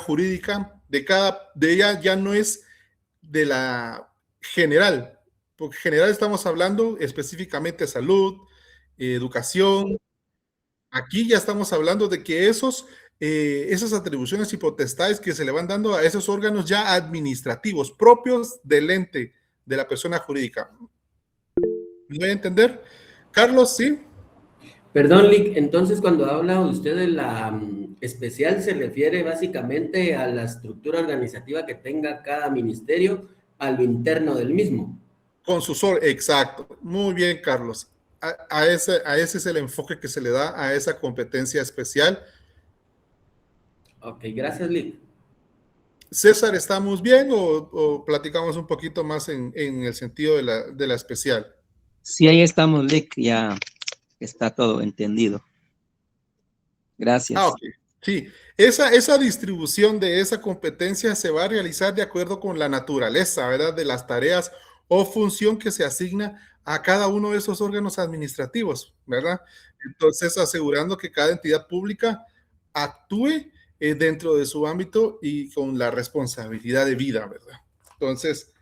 jurídica de ella ya no es de la general, porque general estamos hablando específicamente de salud, educación. Aquí ya estamos hablando de que esas atribuciones y potestades que se le van dando a esos órganos ya administrativos propios del ente de la persona jurídica. ¿Me voy a entender? Carlos, ¿sí? Perdón, Lick, entonces cuando habla usted de la especial se refiere básicamente a la estructura organizativa que tenga cada ministerio a lo interno del mismo. Exacto. Muy bien, Carlos. A ese es el enfoque que se le da a esa competencia especial. Ok, gracias, Lick. César, ¿estamos bien o platicamos un poquito más en el sentido de la especial? Sí, ahí estamos, Lick, ya está todo entendido. Gracias. Ok. Sí, esa distribución de esa competencia se va a realizar de acuerdo con la naturaleza, ¿verdad? De las tareas o función que se asigna a cada uno de esos órganos administrativos, ¿verdad? Entonces, asegurando que cada entidad pública actúe dentro de su ámbito y con la responsabilidad de vida, ¿verdad? Entonces,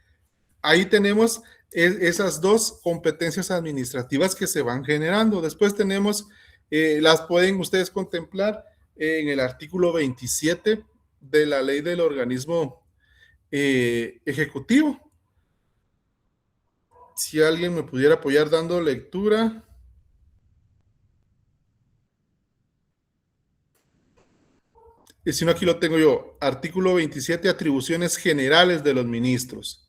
ahí tenemos esas dos competencias administrativas que se van generando. Después tenemos, las pueden ustedes contemplar en el artículo 27 de la ley del organismo ejecutivo. Si alguien me pudiera apoyar dando lectura. Si no, aquí lo tengo yo. Artículo 27, atribuciones generales de los ministros.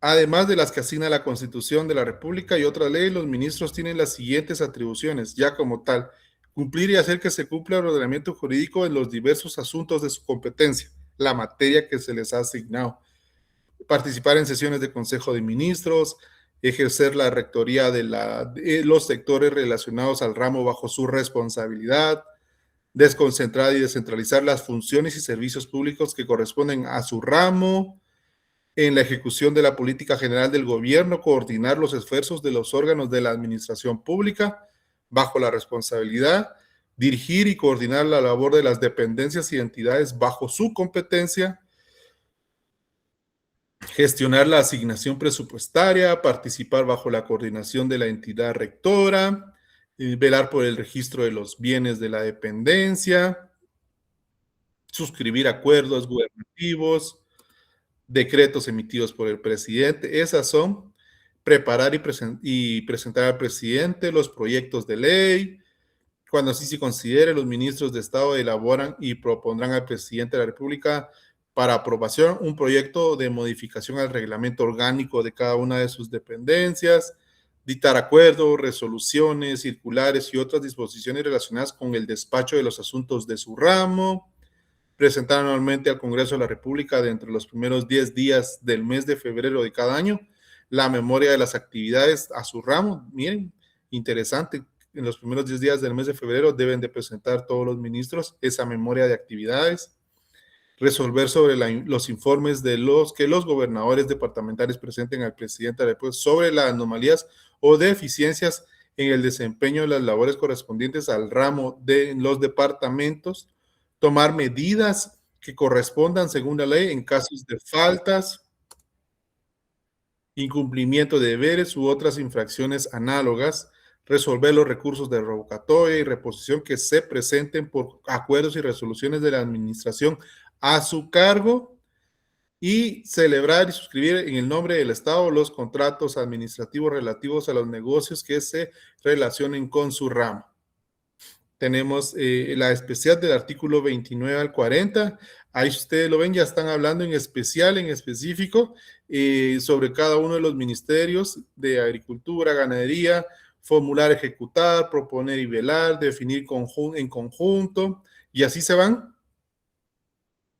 Además de las que asigna la Constitución de la República y otra ley, los ministros tienen las siguientes atribuciones, ya como tal: cumplir y hacer que se cumpla el ordenamiento jurídico en los diversos asuntos de su competencia, la materia que se les ha asignado; participar en sesiones de Consejo de Ministros; ejercer la rectoría de los sectores relacionados al ramo bajo su responsabilidad; desconcentrar y descentralizar las funciones y servicios públicos que corresponden a su ramo; en la ejecución de la política general del gobierno, coordinar los esfuerzos de los órganos de la administración pública bajo la responsabilidad; dirigir y coordinar la labor de las dependencias y entidades bajo su competencia; gestionar la asignación presupuestaria; participar bajo la coordinación de la entidad rectora; velar por el registro de los bienes de la dependencia; suscribir acuerdos gubernativos, decretos emitidos por el presidente. Esas son: preparar y presentar al presidente los proyectos de ley. Cuando así se considere, los ministros de Estado elaboran y propondrán al presidente de la República para aprobación un proyecto de modificación al reglamento orgánico de cada una de sus dependencias; dictar acuerdos, resoluciones, circulares y otras disposiciones relacionadas con el despacho de los asuntos de su ramo; presentar anualmente al Congreso de la República, de entre los primeros 10 días del mes de febrero de cada año, la memoria de las actividades a su ramo. Miren, interesante, en los primeros 10 días del mes de febrero deben de presentar todos los ministros esa memoria de actividades; resolver sobre los informes de que los gobernadores departamentales presenten al presidente de la República sobre las anomalías o deficiencias en el desempeño de las labores correspondientes al ramo de los departamentos; tomar medidas que correspondan según la ley en casos de faltas, incumplimiento de deberes u otras infracciones análogas; resolver los recursos de revocatoria y reposición que se presenten por acuerdos y resoluciones de la administración a su cargo; y celebrar y suscribir en el nombre del Estado los contratos administrativos relativos a los negocios que se relacionen con su ramo. Tenemos la especial del artículo 29 al 40. Ahí ustedes lo ven, ya están hablando en especial, en específico, sobre cada uno de los ministerios de Agricultura, Ganadería, formular, ejecutar, proponer y velar, definir en conjunto, y así se van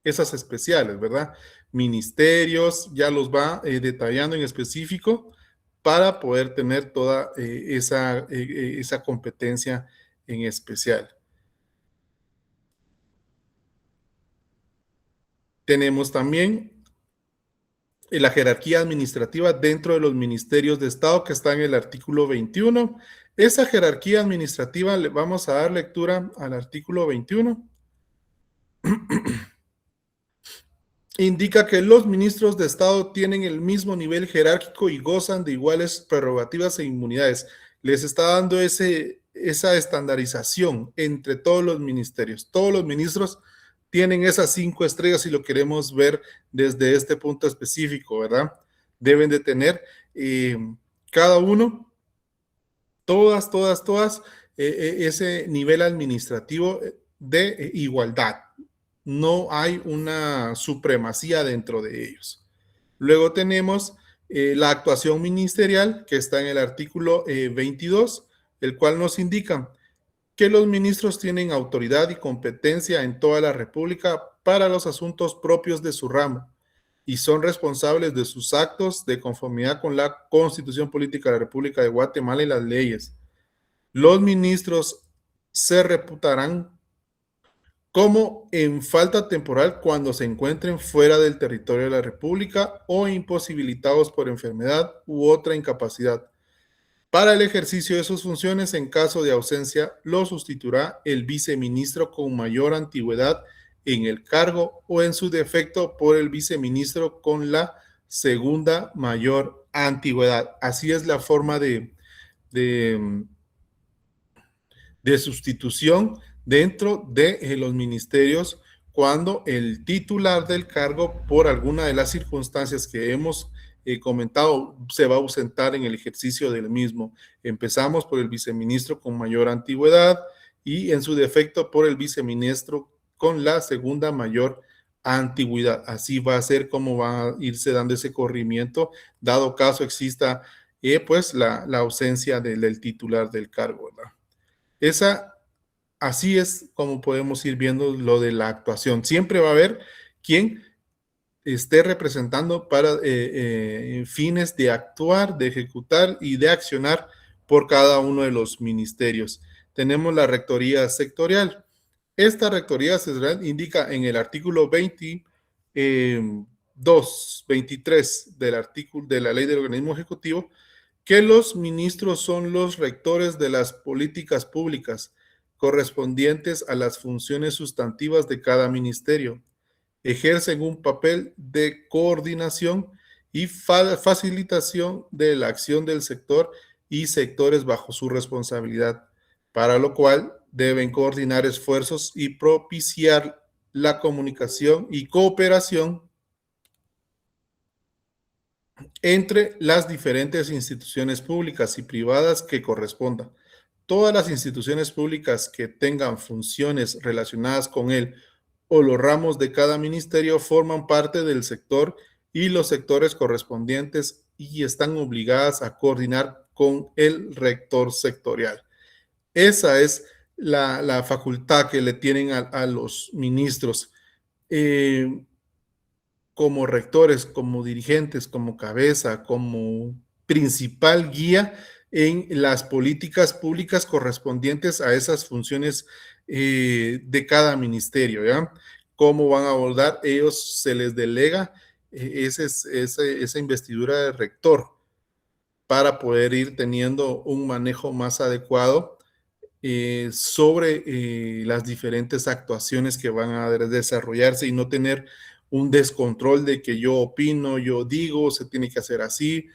esas especiales, ¿verdad? Ministerios, ya los va detallando en específico para poder tener toda esa competencia en especial. Tenemos también la jerarquía administrativa dentro de los ministerios de Estado, que está en el artículo 21. Esa jerarquía administrativa, le vamos a dar lectura al artículo 21. indica que los ministros de Estado tienen el mismo nivel jerárquico y gozan de iguales prerrogativas e inmunidades. Les está dando esa estandarización entre todos los ministerios. Todos los ministros tienen esas 5 estrellas si lo queremos ver desde este punto específico, ¿verdad? Deben de tener cada uno, todas, ese nivel administrativo de igualdad. No hay una supremacía dentro de ellos. Luego tenemos la actuación ministerial, que está en el artículo 22, el cual nos indica que los ministros tienen autoridad y competencia en toda la República para los asuntos propios de su ramo y son responsables de sus actos de conformidad con la Constitución Política de la República de Guatemala y las leyes. Los ministros se reputarán como en falta temporal cuando se encuentren fuera del territorio de la República o imposibilitados por enfermedad u otra incapacidad. Para el ejercicio de sus funciones, en caso de ausencia, lo sustituirá el viceministro con mayor antigüedad en el cargo o en su defecto por el viceministro con la segunda mayor antigüedad. Así es la forma de sustitución dentro de los ministerios cuando el titular del cargo, por alguna de las circunstancias que hemos comentado, se va a ausentar en el ejercicio del mismo. Empezamos por el viceministro con mayor antigüedad y en su defecto por el viceministro con la segunda mayor antigüedad. Así va a ser como va a irse dando ese corrimiento, dado caso exista pues la ausencia del titular del cargo, ¿verdad? Así es como podemos ir viendo lo de la actuación. Siempre va a haber quien esté representando para fines de actuar, de ejecutar y de accionar por cada uno de los ministerios. Tenemos la rectoría sectorial. Esta rectoría sectorial indica en el artículo 23 del artículo de la ley del organismo ejecutivo que los ministros son los rectores de las políticas públicas correspondientes a las funciones sustantivas de cada ministerio. Ejercen un papel de coordinación y facilitación de la acción del sector y sectores bajo su responsabilidad, para lo cual deben coordinar esfuerzos y propiciar la comunicación y cooperación entre las diferentes instituciones públicas y privadas que correspondan. Todas las instituciones públicas que tengan funciones relacionadas con él o los ramos de cada ministerio forman parte del sector y los sectores correspondientes y están obligadas a coordinar con el rector sectorial. Esa es la facultad que le tienen a los ministros como rectores, como dirigentes, como cabeza, como principal guía en las políticas públicas correspondientes a esas funciones de cada ministerio, ¿ya? ¿Cómo van a abordar? Ellos se les delega esa investidura de rector para poder ir teniendo un manejo más adecuado sobre las diferentes actuaciones que van a desarrollarse y no tener un descontrol de que yo opino, yo digo, se tiene que hacer así,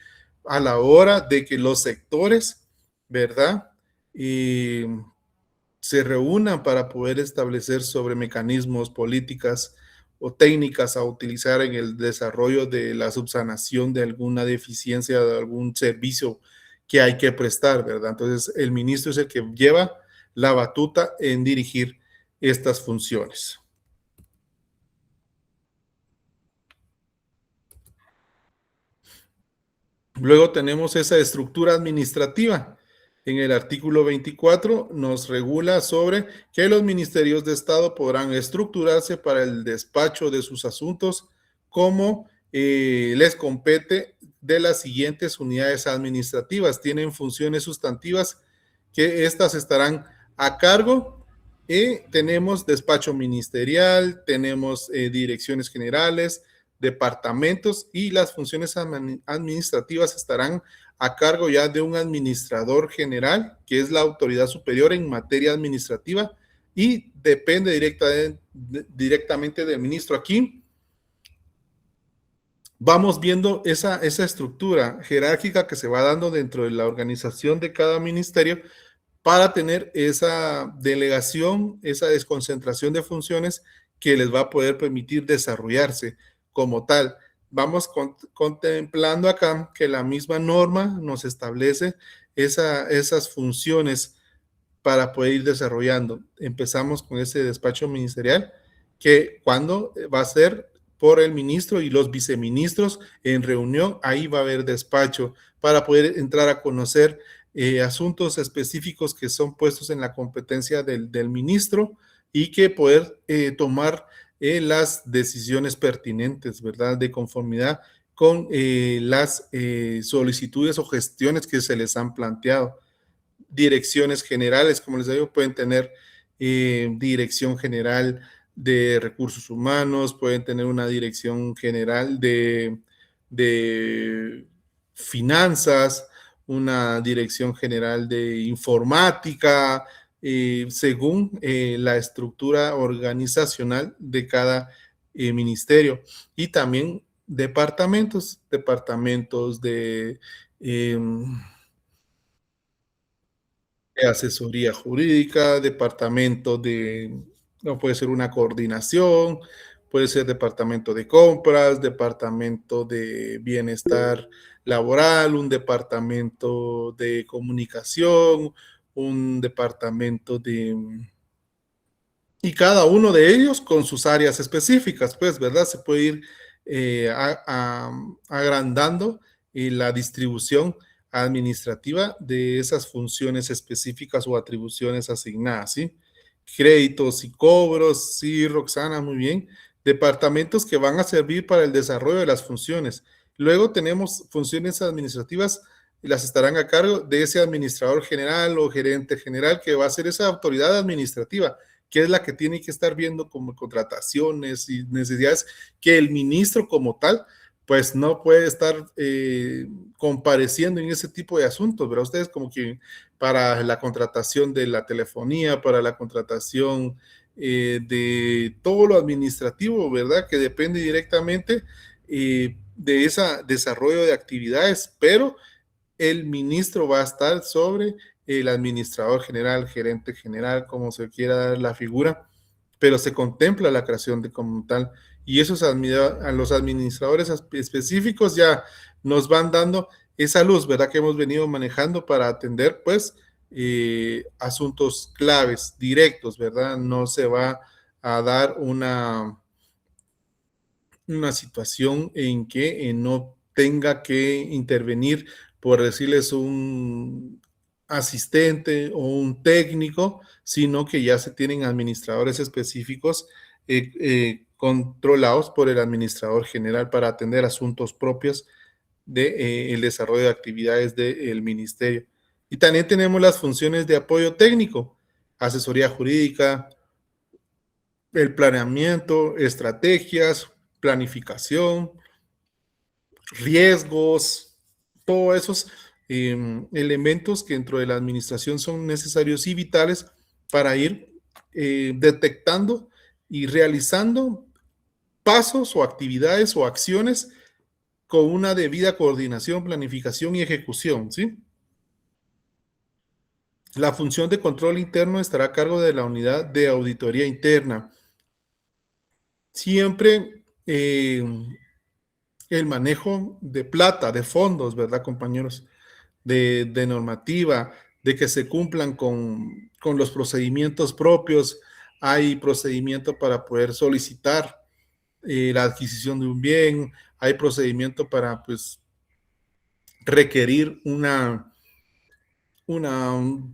a la hora de que los sectores, ¿verdad? Se reúnan para poder establecer sobre mecanismos, políticas o técnicas a utilizar en el desarrollo de la subsanación de alguna deficiencia, de algún servicio que hay que prestar, ¿verdad? Entonces, el ministro es el que lleva la batuta en dirigir estas funciones. Luego tenemos esa estructura administrativa. En el artículo 24 nos regula sobre que los ministerios de Estado podrán estructurarse para el despacho de sus asuntos como les compete de las siguientes unidades administrativas. Tienen funciones sustantivas que estas estarán a cargo. Tenemos despacho ministerial, tenemos direcciones generales, departamentos y las funciones administrativas estarán a cargo ya de un administrador general, que es la autoridad superior en materia administrativa y depende directamente del ministro. Aquí vamos viendo esa estructura jerárquica que se va dando dentro de la organización de cada ministerio para tener esa delegación, esa desconcentración de funciones que les va a poder permitir desarrollarse como tal. Vamos contemplando acá que la misma norma nos establece esas funciones para poder ir desarrollando. Empezamos con ese despacho ministerial, que cuando va a ser por el ministro y los viceministros en reunión, ahí va a haber despacho para poder entrar a conocer asuntos específicos que son puestos en la competencia del ministro y que poder tomar las decisiones pertinentes, ¿verdad? De conformidad con las solicitudes o gestiones que se les han planteado. Direcciones generales, como les digo, pueden tener dirección general de recursos humanos, pueden tener una dirección general de finanzas, una dirección general de informática, según la estructura organizacional de cada ministerio. Y también departamentos de asesoría jurídica, departamento no puede ser una coordinación, puede ser departamento de compras, departamento de bienestar laboral, un departamento de comunicación, un departamento y cada uno de ellos con sus áreas específicas, pues, ¿verdad? Se puede ir agrandando la distribución administrativa de esas funciones específicas o atribuciones asignadas, ¿sí? Créditos y cobros, sí, Roxana, muy bien. Departamentos que van a servir para el desarrollo de las funciones. Luego tenemos funciones administrativas y las estarán a cargo de ese administrador general o gerente general que va a ser esa autoridad administrativa, que es la que tiene que estar viendo como contrataciones y necesidades que el ministro como tal pues no puede estar compareciendo en ese tipo de asuntos, ¿verdad? Ustedes como que para la contratación de la telefonía, para la contratación de todo lo administrativo, ¿verdad? Que depende directamente de ese desarrollo de actividades, pero el ministro va a estar sobre el administrador general, gerente general, como se quiera dar la figura, pero se contempla la creación de como tal. Y esos a los administradores específicos ya nos van dando esa luz, ¿verdad? Que hemos venido manejando para atender, pues, asuntos claves, directos, ¿verdad? No se va a dar una situación en que no tenga que intervenir, por decirles, un asistente o un técnico, sino que ya se tienen administradores específicos controlados por el administrador general para atender asuntos propios del desarrollo de actividades del ministerio. Y también tenemos las funciones de apoyo técnico, asesoría jurídica, el planeamiento, estrategias, planificación, riesgos, todos esos elementos que dentro de la administración son necesarios y vitales para ir detectando y realizando pasos o actividades o acciones con una debida coordinación, planificación y ejecución, ¿sí? La función de control interno estará a cargo de la unidad de auditoría interna. Siempre el manejo de plata, de fondos, ¿verdad, compañeros? De normativa, de que se cumplan con los procedimientos propios. Hay procedimiento para poder solicitar la adquisición de un bien, hay procedimiento para, pues, requerir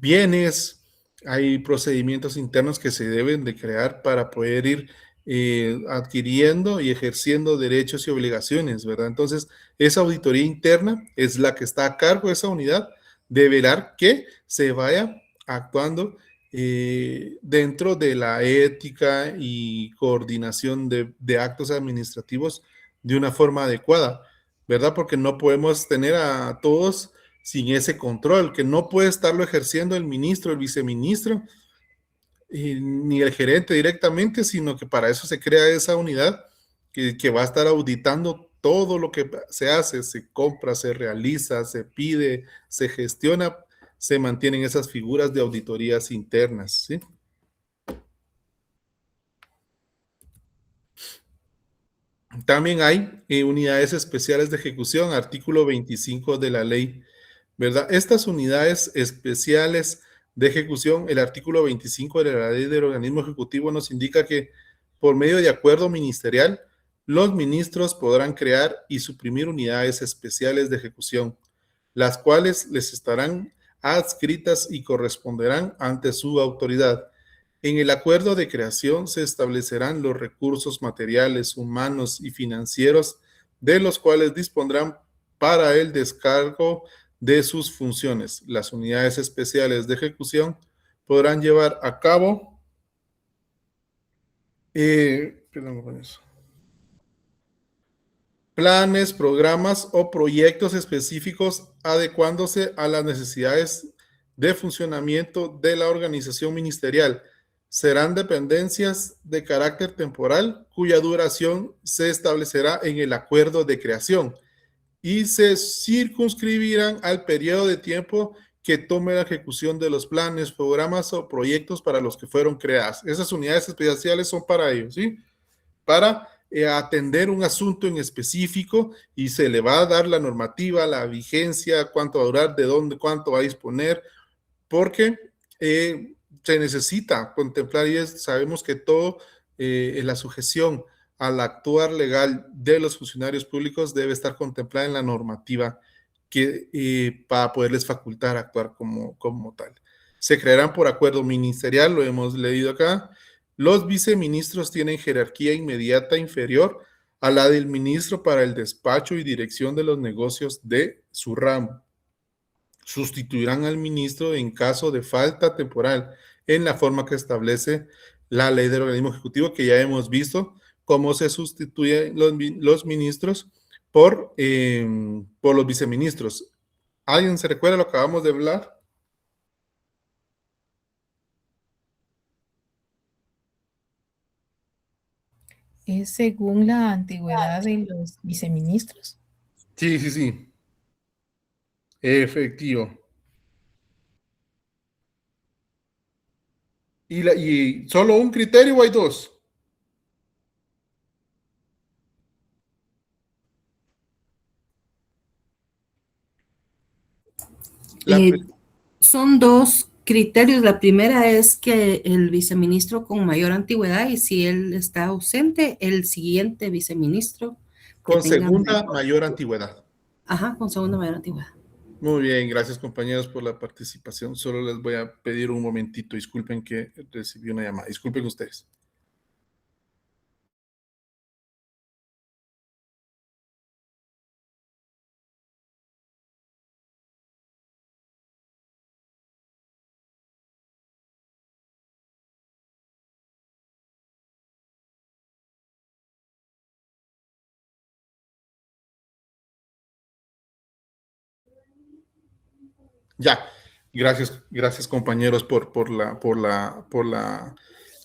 bienes, hay procedimientos internos que se deben de crear para poder ir adquiriendo y ejerciendo derechos y obligaciones, ¿verdad? Entonces, esa auditoría interna es la que está a cargo de esa unidad de velar que se vaya actuando dentro de la ética y coordinación de actos administrativos de una forma adecuada, ¿verdad? Porque no podemos tener a todos sin ese control, que no puede estarlo ejerciendo el ministro, el viceministro, ni el gerente directamente, sino que para eso se crea esa unidad que va a estar auditando todo lo que se hace, se compra, se realiza, se pide, se gestiona, se mantienen esas figuras de auditorías internas, ¿sí? También hay unidades especiales de ejecución, artículo 25 de la ley, ¿verdad? Estas unidades especiales de ejecución, el artículo 25 de la ley del organismo ejecutivo nos indica que por medio de acuerdo ministerial, los ministros podrán crear y suprimir unidades especiales de ejecución, las cuales les estarán adscritas y corresponderán ante su autoridad. En el acuerdo de creación se establecerán los recursos materiales, humanos y financieros de los cuales dispondrán para el descargo de sus funciones. Las unidades especiales de ejecución podrán llevar a cabo planes, programas o proyectos específicos adecuándose a las necesidades de funcionamiento de la organización ministerial. Serán dependencias de carácter temporal cuya duración se establecerá en el acuerdo de creación y se circunscribirán al periodo de tiempo que tome la ejecución de los planes, programas o proyectos para los que fueron creadas. Esas unidades especiales son para ellos, ¿sí? Para atender un asunto en específico y se le va a dar la normativa, la vigencia, cuánto va a durar, de dónde, cuánto va a disponer, porque se necesita contemplar y sabemos que todo en la sujeción al actuar legal de los funcionarios públicos debe estar contemplada en la normativa que, para poderles facultar a actuar como tal. Se crearán por acuerdo ministerial, lo hemos leído acá. Los viceministros tienen jerarquía inmediata inferior a la del ministro para el despacho y dirección de los negocios de su ramo. Sustituirán al ministro en caso de falta temporal en la forma que establece la ley del organismo ejecutivo, que ya hemos visto cómo se sustituyen los ministros por los viceministros. ¿Alguien se recuerda lo que acabamos de hablar? Es según la antigüedad de los viceministros. Sí, sí, sí. Efectivo. ¿Y solo un criterio o hay dos? Son dos criterios. La primera es que el viceministro con mayor antigüedad, y si él está ausente, el siguiente viceministro con segunda mayor antigüedad. Ajá, con segunda mayor antigüedad. Muy bien, gracias compañeros por la participación. Solo les voy a pedir un momentito. Disculpen que recibí una llamada. Disculpen ustedes. Ya, gracias compañeros por la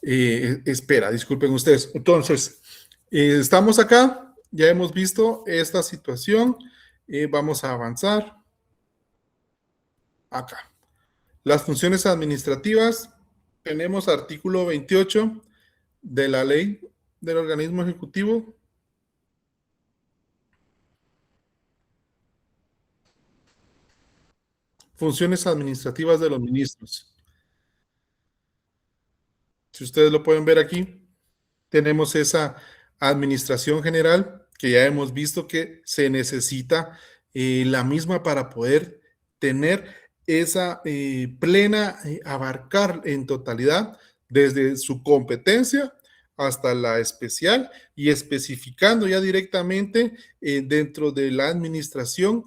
espera. Disculpen ustedes. Entonces, estamos acá, ya hemos visto esta situación. Vamos a avanzar. Acá. Las funciones administrativas, tenemos artículo 28 de la ley del organismo ejecutivo. Funciones administrativas de los ministros. Si ustedes lo pueden ver aquí, tenemos esa administración general que ya hemos visto que se necesita la misma para poder tener esa plena, abarcar en totalidad desde su competencia hasta la especial y especificando ya directamente dentro de la administración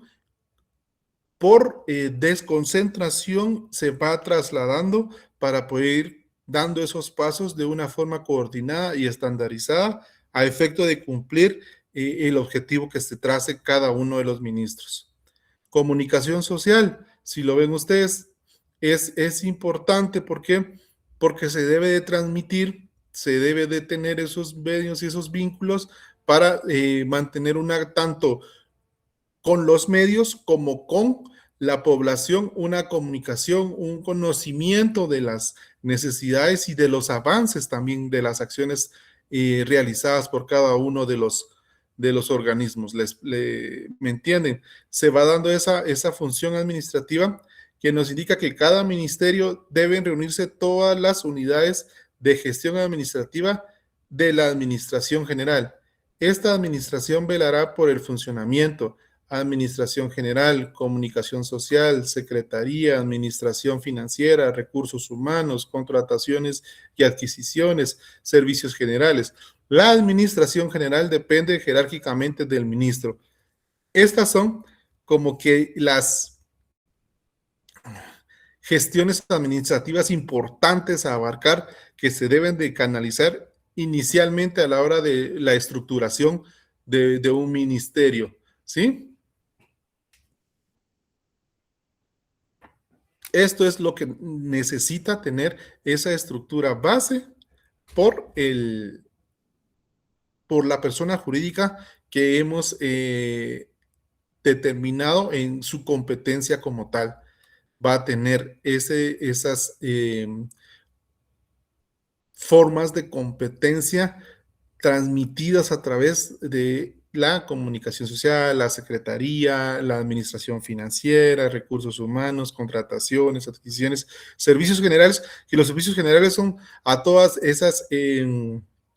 por desconcentración se va trasladando para poder ir dando esos pasos de una forma coordinada y estandarizada a efecto de cumplir el objetivo que se trace cada uno de los ministros. Comunicación social, si lo ven ustedes, es importante. ¿Por qué? Porque se debe de transmitir se debe de tener esos medios y esos vínculos para mantener tanto con los medios como con la población, una comunicación, un conocimiento de las necesidades y de los avances también de las acciones realizadas por cada uno de los organismos. ¿Me entienden? Se va dando esa función administrativa que nos indica que cada ministerio deben reunirse todas las unidades de gestión administrativa de la administración general. Esta administración velará por el funcionamiento, administración general, comunicación social, secretaría, administración financiera, recursos humanos, contrataciones y adquisiciones, servicios generales. La administración general depende jerárquicamente del ministro. Estas son como que las gestiones administrativas importantes a abarcar que se deben de canalizar inicialmente a la hora de la estructuración de un ministerio, ¿sí? Esto es lo que necesita tener esa estructura base por la persona jurídica que hemos determinado en su competencia como tal. Va a tener esas formas de competencia transmitidas a través de la comunicación social, la secretaría, la administración financiera, recursos humanos, contrataciones, adquisiciones, servicios generales, que los servicios generales son a todas esas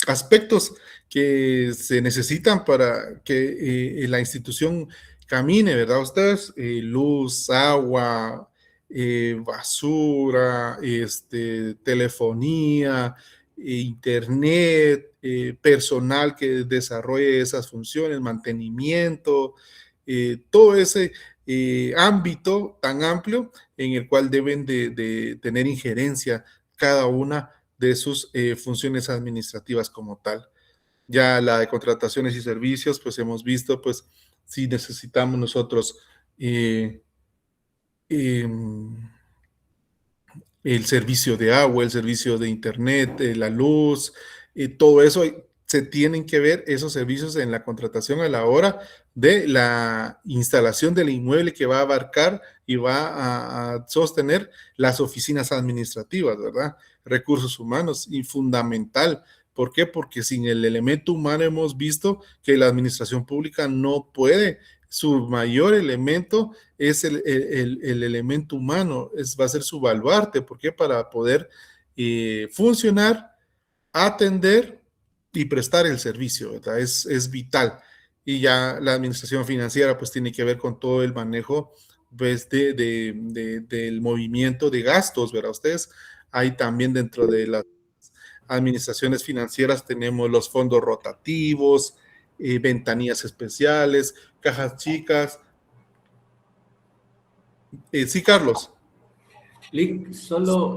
aspectos que se necesitan para que la institución camine, ¿verdad? Ustedes, luz, agua, basura, telefonía, internet, personal que desarrolle esas funciones, mantenimiento, todo ese ámbito tan amplio en el cual deben de tener injerencia cada una de sus funciones administrativas como tal. Ya la de contrataciones y servicios, pues hemos visto, pues si necesitamos nosotros el servicio de agua, el servicio de internet, la luz, todo eso se tienen que ver esos servicios en la contratación a la hora de la instalación del inmueble que va a abarcar y va a sostener las oficinas administrativas, ¿verdad? Recursos humanos y fundamental. ¿Por qué? Porque sin el elemento humano hemos visto que la administración pública no puede. Su mayor elemento es el elemento humano, va a ser su baluarte. ¿Por qué? Para poder funcionar, atender y prestar el servicio, ¿verdad? Es vital. Y ya la administración financiera pues tiene que ver con todo el manejo pues, del movimiento de gastos, ¿verdad? Ustedes, hay también dentro de las administraciones financieras tenemos los fondos rotativos, ventanillas especiales, cajas chicas. Sí, Carlos. Lick, solo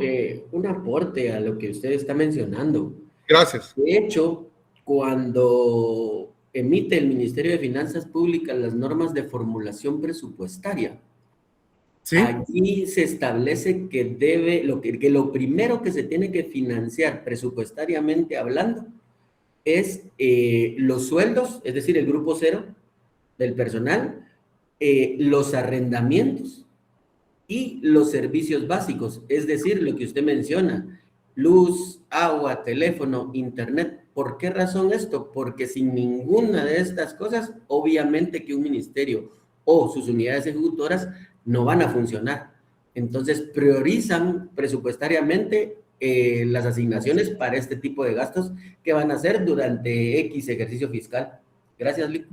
un aporte a lo que usted está mencionando. Gracias. De hecho, cuando emite el Ministerio de Finanzas Públicas las normas de formulación presupuestaria, ¿sí? Allí se establece que lo primero que se tiene que financiar presupuestariamente hablando es los sueldos, es decir, el grupo cero del personal, los arrendamientos y los servicios básicos, es decir, lo que usted menciona, luz, agua, teléfono, internet. ¿Por qué razón esto? Porque sin ninguna de estas cosas, obviamente que un ministerio o sus unidades ejecutoras no van a funcionar. Entonces, priorizan presupuestariamente las asignaciones para este tipo de gastos que van a hacer durante X ejercicio fiscal. Gracias, Lick.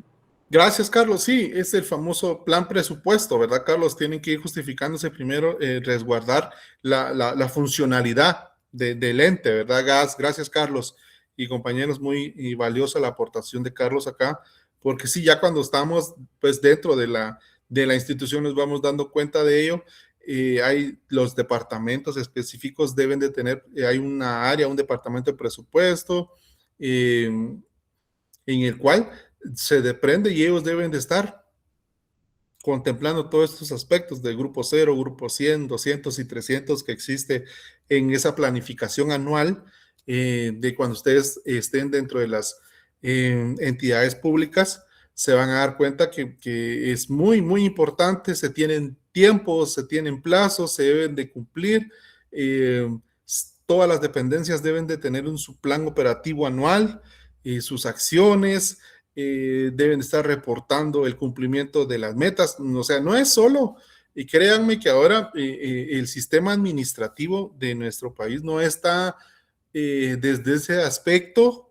Gracias, Carlos. Sí, es el famoso plan presupuesto, ¿verdad, Carlos? Tienen que ir justificándose primero, resguardar la funcionalidad del ente, ¿verdad? Gracias, Carlos. Y compañeros, muy valiosa la aportación de Carlos acá, porque sí, ya cuando estamos pues dentro de la institución nos vamos dando cuenta de ello. Hay los departamentos específicos deben de tener, hay una área, un departamento de presupuesto, en el cual se desprende y ellos deben de estar contemplando todos estos aspectos de grupo 0, grupo 100, 200 y 300 que existe en esa planificación anual de cuando ustedes estén dentro de las entidades públicas, se van a dar cuenta que es muy, muy importante. Se tienen tiempos, se tienen plazos, se deben de cumplir. Todas las dependencias deben de tener su plan operativo anual, sus acciones, deben estar reportando el cumplimiento de las metas. O sea, no es solo, y créanme que ahora el sistema administrativo de nuestro país no está desde ese aspecto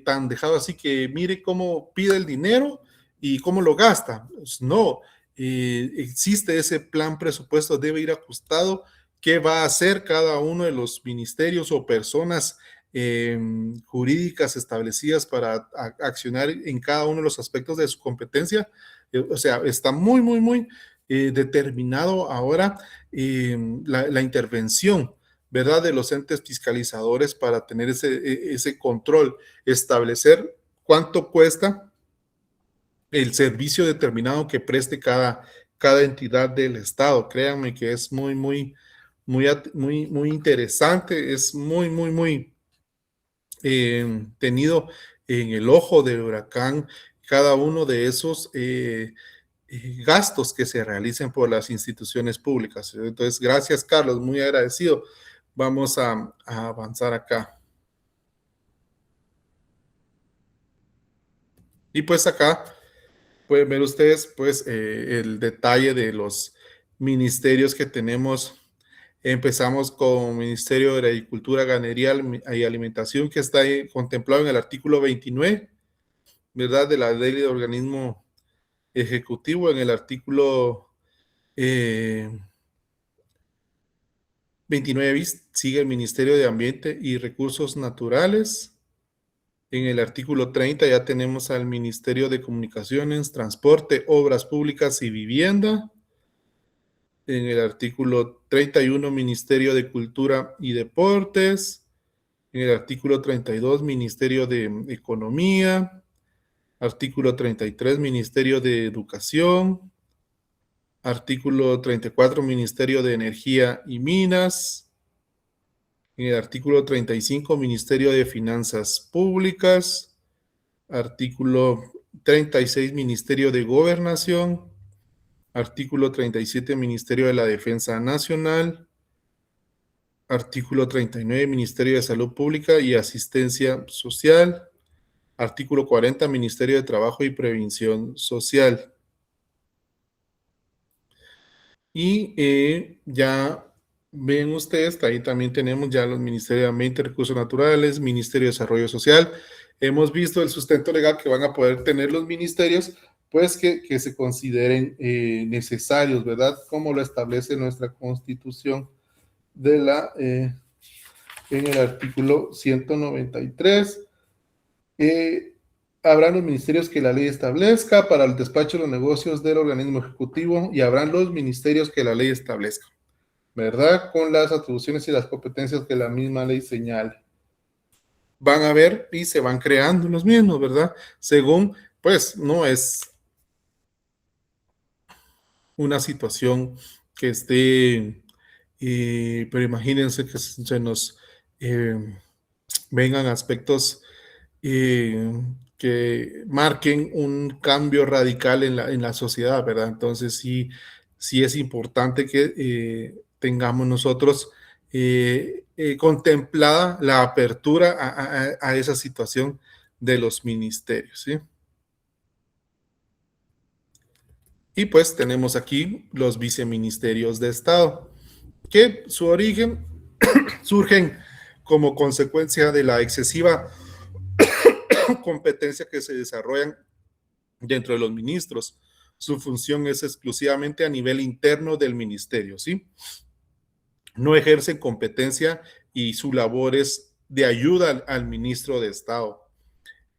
tan dejado así que mire cómo pide el dinero y cómo lo gasta. Pues no, existe ese plan presupuesto, debe ir ajustado. ¿Qué va a hacer cada uno de los ministerios o personas jurídicas establecidas para accionar en cada uno de los aspectos de su competencia? O sea, está muy, muy, muy determinado ahora la intervención, ¿verdad?, de los entes fiscalizadores para tener ese control, establecer cuánto cuesta el servicio determinado que preste cada entidad del Estado. Créanme que es muy, muy, muy, muy, muy interesante, es muy, muy, muy tenido en el ojo del huracán cada uno de esos gastos que se realicen por las instituciones públicas. Entonces, gracias, Carlos, muy agradecido. Vamos a avanzar acá. Y pues acá pueden ver ustedes pues el detalle de los ministerios que tenemos. Empezamos con Ministerio de Agricultura, Ganadería y Alimentación, que está contemplado en el artículo 29, ¿verdad?, de la Ley de Organismo Ejecutivo. En el artículo 29 bis sigue el Ministerio de Ambiente y Recursos Naturales. En el artículo 30 ya tenemos al Ministerio de Comunicaciones, Transporte, Obras Públicas y Vivienda. En el artículo 31, Ministerio de Cultura y Deportes. En el artículo 32, Ministerio de Economía. Artículo 33, Ministerio de Educación. Artículo 34, Ministerio de Energía y Minas. En el artículo 35, Ministerio de Finanzas Públicas. Artículo 36, Ministerio de Gobernación. Artículo 37, Ministerio de la Defensa Nacional. Artículo 39, Ministerio de Salud Pública y Asistencia Social. Artículo 40, Ministerio de Trabajo y Previsión Social. Y ya ven ustedes, ahí también tenemos ya los Ministerios de Ambiente y Recursos Naturales, Ministerio de Desarrollo Social. Hemos visto el sustento legal que van a poder tener los ministerios, pues que se consideren necesarios, ¿verdad? Como lo establece nuestra Constitución en el artículo 193. Habrán los ministerios que la ley establezca para el despacho de los negocios del organismo ejecutivo, y habrán los ministerios que la ley establezca, ¿verdad?, con las atribuciones y las competencias que la misma ley señale. Van a ver y se van creando los mismos, ¿verdad? Según, pues, no es una situación que esté, pero imagínense que se nos vengan aspectos que marquen un cambio radical en la sociedad, ¿verdad? Entonces sí es importante que tengamos nosotros contemplada la apertura a esa situación de los ministerios, ¿sí? Y pues tenemos aquí los viceministerios de Estado, que su origen surgen como consecuencia de la excesiva competencia que se desarrollan dentro de los ministros. Su función es exclusivamente a nivel interno del ministerio, ¿sí? No ejercen competencia y su labor es de ayuda al ministro de Estado.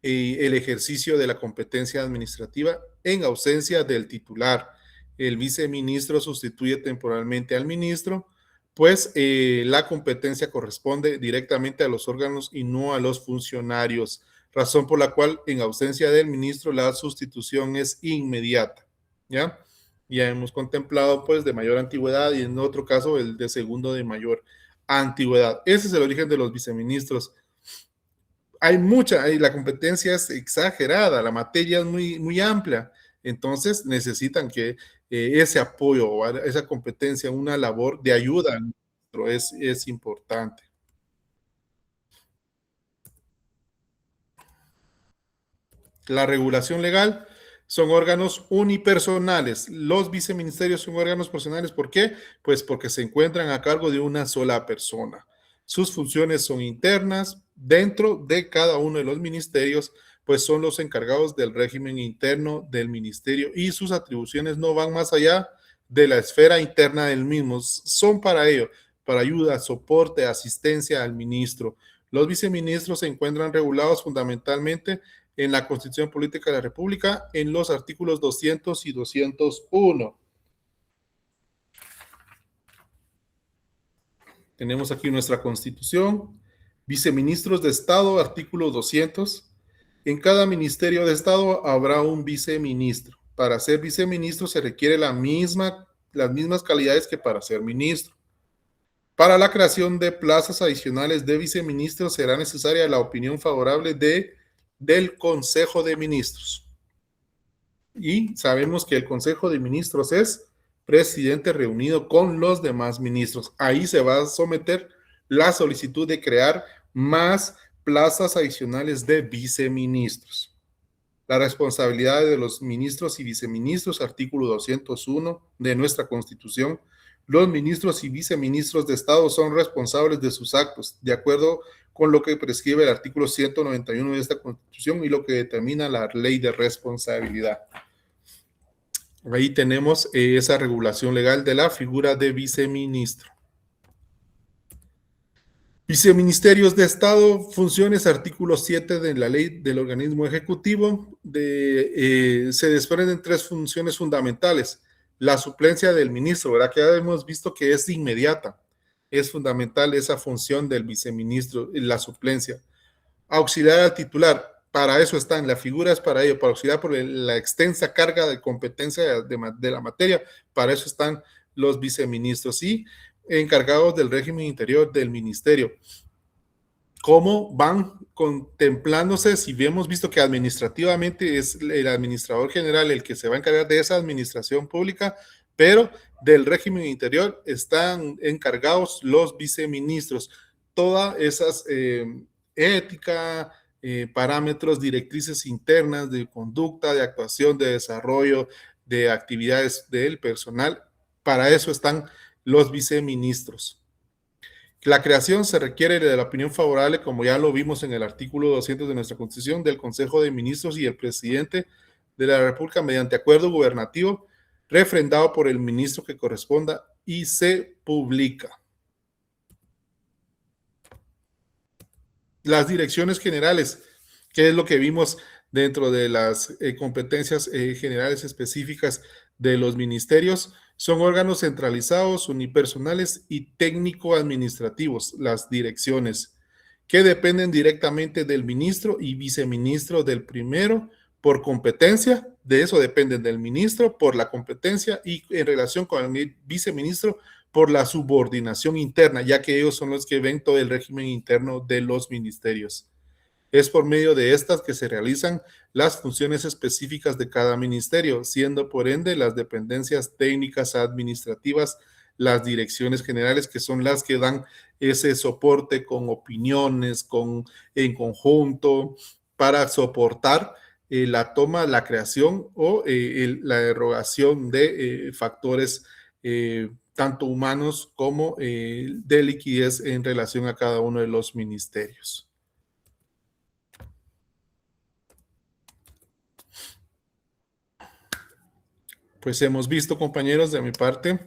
El ejercicio de la competencia administrativa en ausencia del titular. El viceministro sustituye temporalmente al ministro, pues la competencia corresponde directamente a los órganos y no a los funcionarios, razón por la cual en ausencia del ministro la sustitución es inmediata, ¿ya? Ya hemos contemplado pues de mayor antigüedad y en otro caso el de segundo de mayor antigüedad. Ese es el origen de los viceministros. La competencia es exagerada, la materia es muy amplia, entonces necesitan que ese apoyo o esa competencia, una labor de ayuda es importante. La regulación legal son órganos unipersonales. Los viceministerios son órganos personales. ¿Por qué? Pues porque se encuentran a cargo de una sola persona. Sus funciones son internas. Dentro de cada uno de los ministerios, pues son los encargados del régimen interno del ministerio y sus atribuciones no van más allá de la esfera interna del mismo. Son para ello, para ayuda, soporte, asistencia al ministro. Los viceministros se encuentran regulados fundamentalmente en la Constitución Política de la República, en los artículos 200 y 201. Tenemos aquí nuestra Constitución. Viceministros de Estado, artículo 200. En cada ministerio de Estado habrá un viceministro. Para ser viceministro se requiere las mismas calidades que para ser ministro. Para la creación de plazas adicionales de viceministros será necesaria la opinión favorable del Consejo de Ministros. Y sabemos que el Consejo de Ministros es presidente reunido con los demás ministros. Ahí se va a someter la solicitud de crear más plazas adicionales de viceministros. La responsabilidad de los ministros y viceministros, artículo 201 de nuestra Constitución. Los ministros y viceministros de Estado son responsables de sus actos, de acuerdo con lo que prescribe el artículo 191 de esta Constitución y lo que determina la ley de responsabilidad. Ahí tenemos esa regulación legal de la figura de viceministro. Viceministerios de Estado, funciones, artículo 7 de la ley del organismo ejecutivo. Se desprenden 3 funciones fundamentales. La suplencia del ministro, ¿verdad? Que ya hemos visto que es inmediata. Es fundamental esa función del viceministro, la suplencia. Auxiliar al titular, para eso están, la figura es para ello, para auxiliar por la extensa carga de competencia de la materia, para eso están los viceministros y encargados del régimen interior del ministerio. ¿Cómo van contemplándose? Si hemos visto que administrativamente es el administrador general el que se va a encargar de esa administración pública, pero del régimen interior están encargados los viceministros. Todas esas ética, parámetros, directrices internas de conducta, de actuación, de desarrollo, de actividades del personal, para eso están los viceministros. La creación se requiere de la opinión favorable, como ya lo vimos en el artículo 200 de nuestra Constitución, del Consejo de Ministros y el presidente de la República mediante acuerdo gubernativo refrendado por el ministro que corresponda y se publica. Las direcciones generales, que es lo que vimos dentro de las competencias generales específicas de los ministerios, son órganos centralizados, unipersonales y técnico-administrativos, las direcciones, que dependen directamente del ministro y viceministro del primero por competencia, de eso dependen del ministro por la competencia y en relación con el viceministro por la subordinación interna, ya que ellos son los que ven todo el régimen interno de los ministerios. Es por medio de estas que se realizan las funciones específicas de cada ministerio, siendo por ende las dependencias técnicas administrativas, las direcciones generales, que son las que dan ese soporte con opiniones, en conjunto, para soportar la toma, la creación o la derogación de factores tanto humanos como de liquidez en relación a cada uno de los ministerios. Pues hemos visto, compañeros, de mi parte,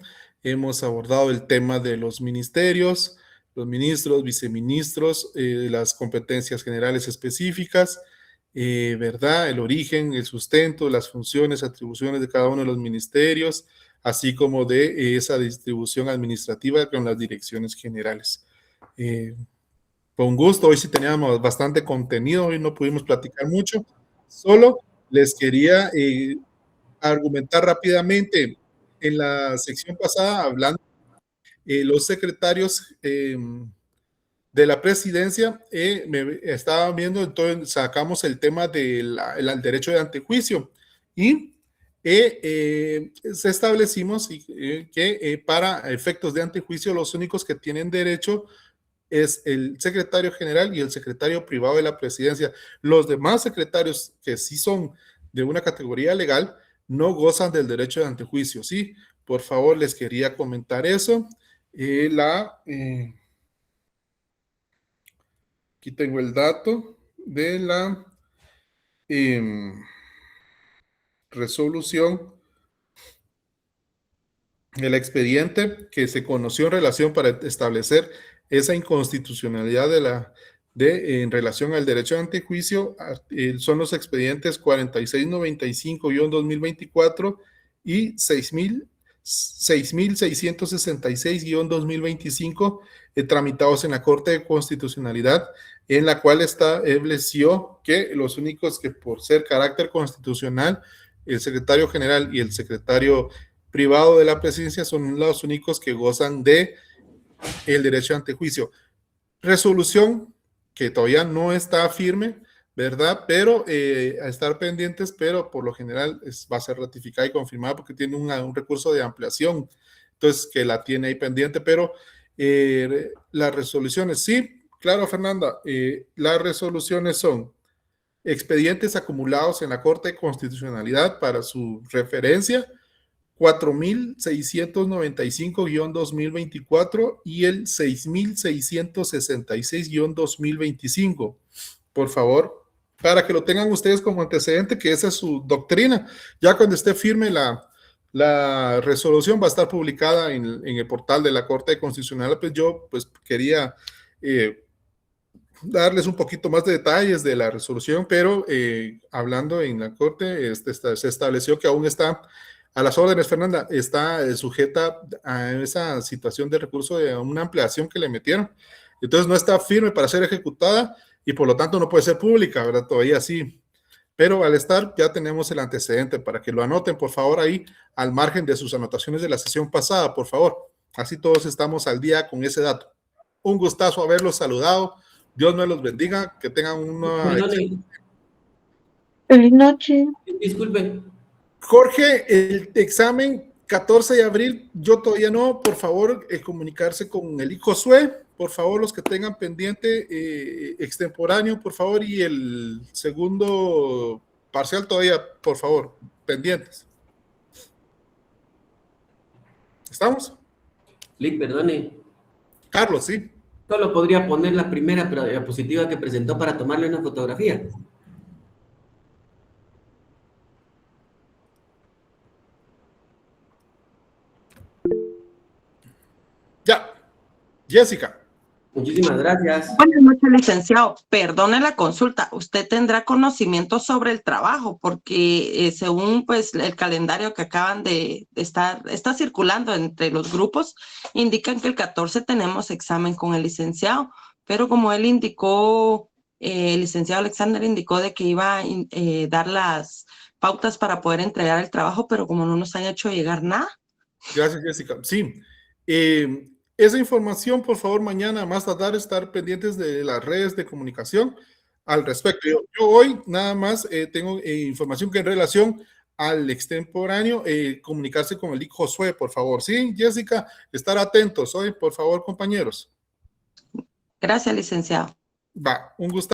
hemos abordado el tema de los ministerios, los ministros, viceministros, las competencias generales específicas, ¿verdad? El origen, el sustento, las funciones, atribuciones de cada uno de los ministerios, así como de esa distribución administrativa con las direcciones generales. Fue un gusto, hoy sí teníamos bastante contenido, hoy no pudimos platicar mucho, solo les quería argumentar rápidamente. En la sección pasada, hablando los secretarios de la presidencia, me estaba viendo, entonces sacamos el tema del derecho de antejuicio y establecimos que para efectos de antejuicio los únicos que tienen derecho es el secretario general y el secretario privado de la presidencia. Los demás secretarios que sí son de una categoría legal no gozan del derecho de antejuicio, ¿sí? Por favor, les quería comentar eso. Aquí tengo el dato de la resolución, el expediente que se conoció en relación para establecer esa inconstitucionalidad en relación al derecho de antejuicio. Son los expedientes 4695-2024 y 6666-2025 tramitados en la Corte de Constitucionalidad, en la cual estableció que los únicos que por ser carácter constitucional, el secretario general y el secretario privado de la presidencia son los únicos que gozan de el derecho de antejuicio. Resolución que todavía no está firme, ¿verdad? Pero a estar pendientes, pero por lo general va a ser ratificada y confirmada porque tiene un recurso de ampliación, entonces que la tiene ahí pendiente, pero las resoluciones, sí, claro, Fernanda, las resoluciones son expedientes acumulados en la Corte de Constitucionalidad para su referencia, 4695-2024 y el 6666-2025. Por favor, para que lo tengan ustedes como antecedente, que esa es su doctrina. Ya cuando esté firme la resolución va a estar publicada en el portal de la Corte Constitucional. Pues yo quería darles un poquito más de detalles de la resolución, pero hablando en la Corte, se estableció que aún está a las órdenes, Fernanda, está sujeta a esa situación de recurso de una ampliación que le metieron. Entonces no está firme para ser ejecutada y por lo tanto no puede ser pública, ¿verdad? Todavía sí. Pero al estar, ya tenemos el antecedente para que lo anoten, por favor, ahí al margen de sus anotaciones de la sesión pasada, por favor. Así todos estamos al día con ese dato. Un gustazo haberlos saludado. Dios me los bendiga. Que tengan una... Feliz noche. Disculpe. Jorge, el examen 14 de abril, yo todavía no, por favor, comunicarse con el hijo Josué, por favor, los que tengan pendiente extemporáneo, por favor, y el segundo parcial todavía, por favor, pendientes. ¿Estamos? Lick, perdone. Carlos, sí. Solo podría poner la primera diapositiva que presentó para tomarle una fotografía. Ya. Jessica. Muchísimas gracias. Buenas noches, licenciado. Perdone la consulta. Usted tendrá conocimiento sobre el trabajo, porque según pues el calendario que acaban de está circulando entre los grupos, indican que el 14 tenemos examen con el licenciado, pero como él indicó, el licenciado Alexander indicó de que iba a dar las pautas para poder entregar el trabajo, pero como no nos han hecho llegar nada. Gracias, Jessica. Sí. Esa información, por favor, mañana más tardar estar pendientes de las redes de comunicación al respecto. Yo hoy nada más tengo información que en relación al extemporáneo, comunicarse con el hijo Josué, por favor. Sí, Jessica, estar atentos hoy, por favor, compañeros. Gracias, licenciado. Va, un gusto.